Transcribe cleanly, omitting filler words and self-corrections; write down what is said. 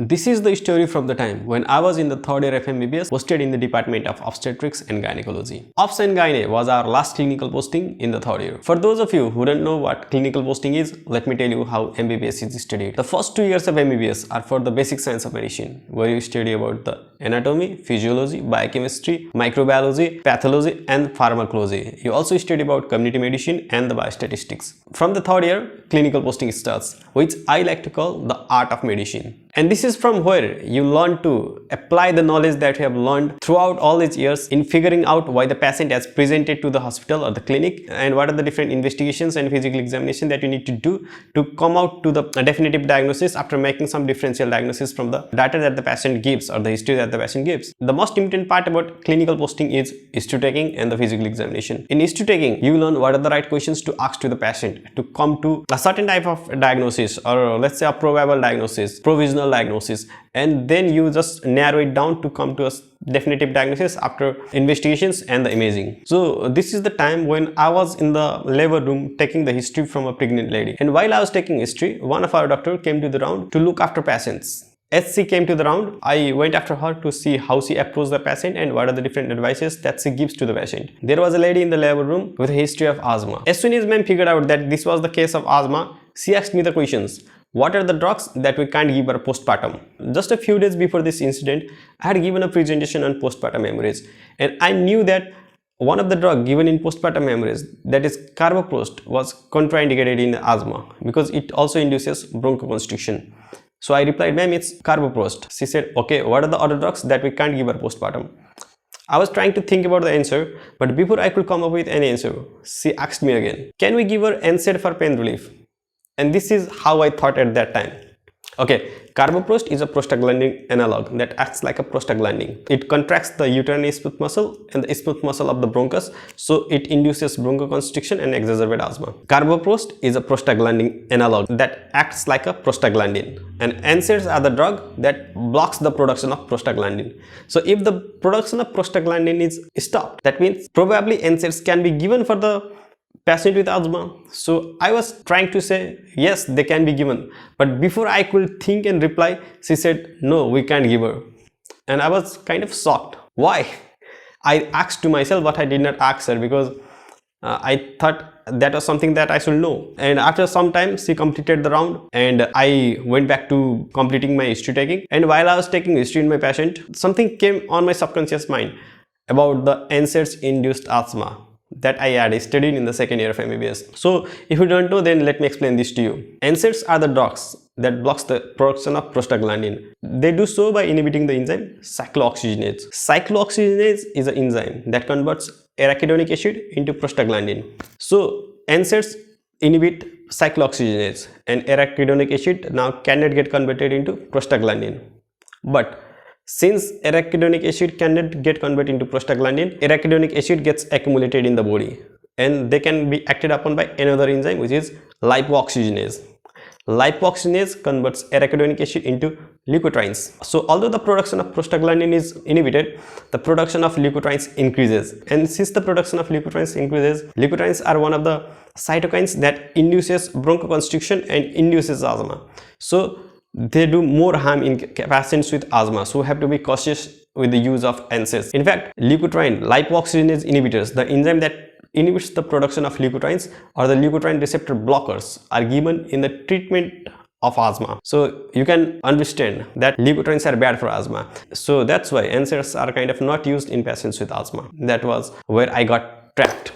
This is the story from the time when I was in the third year of MBBS, posted in the Department of Obstetrics and Gynecology. Obs and Gyne was our last clinical posting in the third year. For those of you who don't know what clinical posting is, let me tell you how MBBS is studied. The first 2 years of MBBS are for the basic science of medicine, where you study about the anatomy, physiology, biochemistry, microbiology, pathology and pharmacology. You also study about community medicine and the biostatistics. From the third year, clinical posting starts, which I like to call the art of medicine. And this is from where you learn to apply the knowledge that you have learned throughout all these years in figuring out why the patient has presented to the hospital or the clinic, and what are the different investigations and physical examination that you need to do to come out to the definitive diagnosis after making some differential diagnosis from the data that the patient gives or the history that the patient gives. The most important part about clinical posting is history taking and the physical examination. In history taking, you learn what are the right questions to ask to the patient to come to a certain type of diagnosis, or let's say a probable diagnosis, provisional diagnosis, and then you just narrow it down to come to a definitive diagnosis after investigations and the imaging. So this is the time when I was in the labor room taking the history from a pregnant lady, and while I was taking history, one of our doctor came to the round to look after patients. As she came to the round, I went after her to see how she approached the patient and what are the different advices that she gives to the patient. There was a lady in the labor room with a history of asthma. As soon as ma'am figured out that this was the case of asthma, she asked me the questions. What are the drugs that we can't give her postpartum? Just a few days before this incident, I had given a presentation on postpartum hemorrhage, and I knew that one of the drugs given in postpartum hemorrhage, that is carboprost, was contraindicated in asthma because it also induces bronchoconstriction. So I replied, ma'am, it's carboprost. She said, okay, what are the other drugs that we can't give her postpartum? I was trying to think about the answer, but before I could come up with any answer, she asked me again, can we give her NSAID for pain relief? And this is how I thought at that time. Okay, carboprost is a prostaglandin analog that acts like a prostaglandin. It contracts the uterine smooth muscle and the smooth muscle of the bronchus, so it induces bronchoconstriction and exacerbate asthma. Carboprost is a prostaglandin analog that acts like a prostaglandin, and NSAIDs are the drug that blocks the production of prostaglandin. So if the production of prostaglandin is stopped, that means probably NSAIDs can be given for the patient with asthma. So I was trying to say yes, they can be given, but before I could think and reply, she said no, we can't give her. And I was kind of shocked. Why? I asked to myself, but I did not ask her because I thought that was something that I should know. And after some time, she completed the round and I went back to completing my history taking. And while I was taking history in my patient, something came on my subconscious mind about the NSAIDs induced asthma that I had studied in the second year of MBBS. So if you don't know, then let me explain this to you. NSAIDs are the drugs that blocks the production of prostaglandin. They do so by inhibiting the enzyme cyclooxygenase. Cyclooxygenase is an enzyme that converts arachidonic acid into prostaglandin. So NSAIDs inhibit cyclooxygenase, and arachidonic acid now cannot get converted into prostaglandin. But since arachidonic acid cannot get converted into prostaglandin, arachidonic acid gets accumulated in the body and they can be acted upon by another enzyme, which is lipoxygenase. Lipoxygenase converts arachidonic acid into leukotrienes. So although the production of prostaglandin is inhibited, the production of leukotrienes increases. And since the production of leukotrienes increases, leukotrienes are one of the cytokines that induces bronchoconstriction and induces asthma. So they do more harm in patients with asthma, so we have to be cautious with the use of NSAIDs. In fact, leukotriene, lipoxygenase inhibitors, the enzyme that inhibits the production of leukotrienes or the leukotriene receptor blockers, are given in the treatment of asthma. So you can understand that leukotrienes are bad for asthma. So that's why NSAIDs are kind of not used in patients with asthma. That was where I got trapped.